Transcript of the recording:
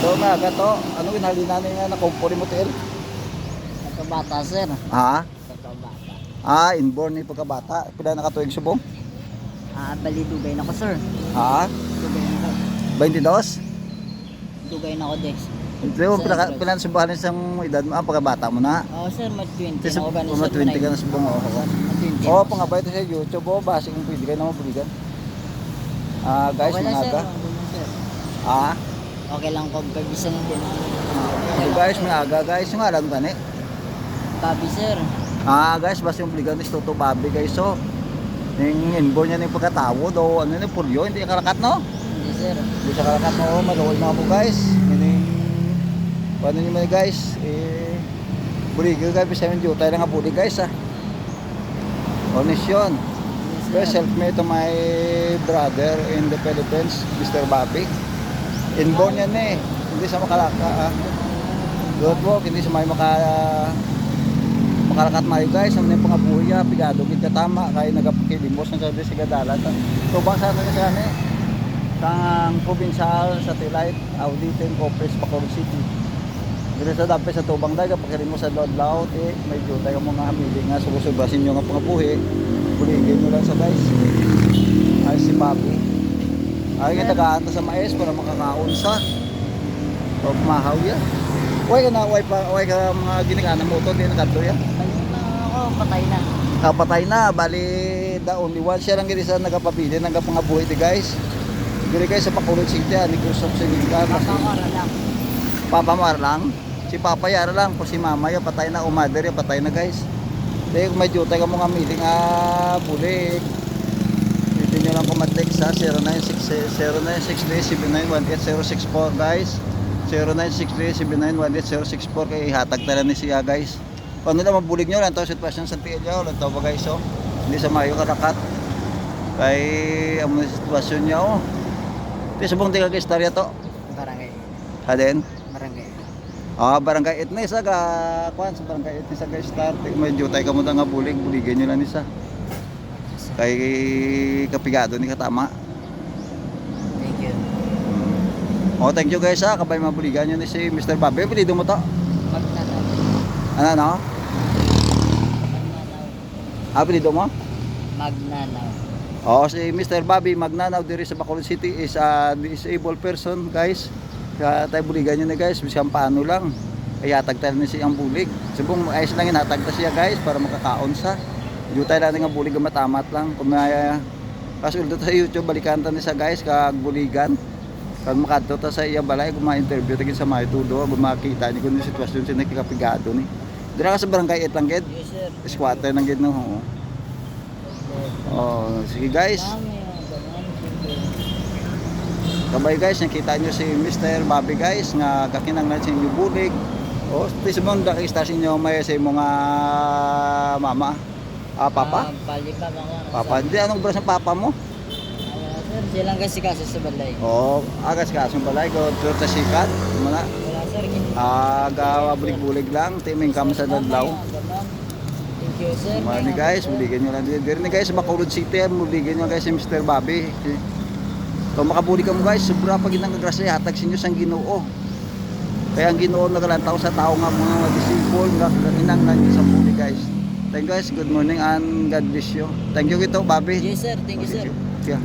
So maaga to, ano inhalina nga na kumpuni mo til? Pagkabata, sir. Ha? Pagkabata. Inborn ni pagkabata. Pila nakatuig subong? Bali, dugay na ko, sir. Ha? Dugay na ko. 22? Dugay na ko, Dex. Pero pila subahan sa edad mo, pagkabata mo na. Oo, sir. Mag-20 Kasi na ko. mga 20 ka na subong. Mag-20. Oo, pangabay ito sa YouTube. Oo, base kung pwede kayo na mabuligan. Guys, Okay lang, sir. maaga. Okay lang, sir. Okay lang ko. Kabisan din. Guys, maaga guys. Yung alam ba ni? Babi, sir. Guys, basta yung buligan is Toto Bobby guys. So, yung inborn niya ng pagkatawo do, ano yun, puryo, hindi karakat no? Hindi, sir. Hindi siya karakat no, maluwal mga po guys. Yan yung, paano nyo man guys, buligan guys, bisa yung tayo lang nga buli guys Honest yun. Best help me to my brother in the Philippines, Mr. Bobby. Inborn yan hindi siya makalaka. Good work, hindi siya may makarakat mayo guys. Ang mga pangabuhi niya, pigado kita tama. Kaya nagapakilimbos ng sabi si Gadala. So bang sana na siya kang provincial satellite auditing conference Bacoor City. Dito sa dapat sa tubang daga pakirin mo sa Lodlaw medyo tayo mga hamili nga susubasin nyo nga pangabuhi. Buligin nyo lang sa guys. Ay si Bobby. Ay nga tagaan sa mais para makakaon sa o mahaw yan. Way ka na, way ka mga ginikanan mo ito, hindi nakadlo yan. Balik na ako. Patay na. Patay na, bali the only one. Siya lang ganisa nagapapili, nagapangabuhi di guys. Dili guys sa Bacoor City, ni Kusok Sinigan. Papamara lang. Papamara lang? Si Papa yara lang, kung si Mama yung patay na, o Mother yung patay na guys. Dahil kung may duty ka mga meeting bulig. Pwede nyo lang kumatext sa 0963-7918064 guys. 0963-7918064 kay ihatag tala ni siya guys. Kung ano na mabulig nyo lang, ito sitwasyon sa PLO, lang ito ba guys hindi sa mayo karakat. Kay ang sitwasyon niya Ito subong tinggal guys istorya to. Barangay. Hadin? Barangay. Barangay Itnes kuan sa barangay Itnes guys start. Medyo tayo ka mo nga buligin nyo lang isa. Kay kapigado ni katama. Thank you. Thank you guys kabay mabuligan nyo ni si Mr. Bobby. Pilido mo to? Magnanaw. Ano? Magnanaw. Pilido mo? Magnanaw. Si Mr. Bobby Magnanaw diri sa Bacoor City is a disabled person guys. Kaya tayo buligan nyo na guys. Bisang paano lang. Ayatag tayo na siyang bulig. Subong ayos lang inatag ta siya guys para makakaon sa. Hindi tayo lang nga bulig matamat lang. Kung may kasuldo sa YouTube balikan ta ni sa guys kag buligan. Kag makadto ta sa iya balay kung ma-interview tagin sa may tudo kung makita ni kun sitwasyon sa nakikapigado ni. Dira ka sa barangay Itlang gid. Yes, sir. Squatter nang gid no. Sige guys. Kabay guys, nakita nyo si Mr. Bobby guys nga kakinanglan sa inyo bulig. Tismon da kay station nyo may sa mga mama. Papa? Palibag ako. Papa, hindi anong bras ng papa mo? Sir, silang kasi kaso sa balay. Agas kasong balay ko ta sikat. Mga Wala, sir. gawa bulig-bulig lang, timing kam sa Lodlaw. Thank you, sir. Mani guys, buligin nyo lang dito ni guys, Bacoor City, buligin nyo guys si Mr. Bobby. Kung makabuli ka mo guys, sobra pag inang-grasya, hatag sinyo sang Ginoo. Kaya ang Ginoo nagalantaw sa tao nga mga disciple, nga inang sa buli guys. Thank you guys, good morning and God bless you. Thank you kito, Bobby. Yes, sir. Thank you, sir. Yeah.